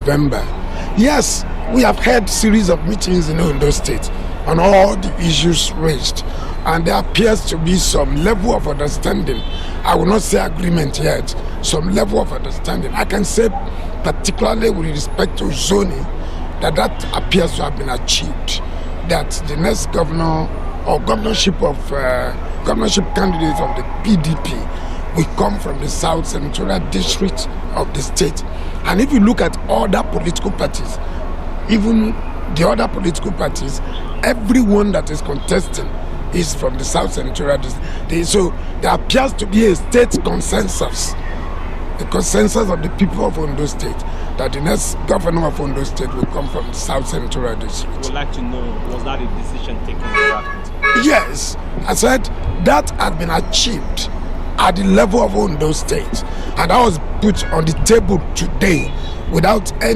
November. Yes, we have had series of meetings in Ondo State on all the issues raised, and there appears to be some level of understanding. I will not say agreement yet, some level of understanding. I can say particularly with respect to zoning, that appears to have been achieved, that the next governor or governorship candidate of the PDP will come from the South Senatorial District of the state. And if you look at other political parties, even the other political parties, everyone that is contesting is from the South Senatorial District. So there appears to be a state consensus, the consensus of the people of Ondo State, that the next governor of Ondo State will come from the South Senatorial District. We'd like to know, was that a decision taken in that? Yes, I said that had been achieved at the level of Ondo State, and that was put on the table today without any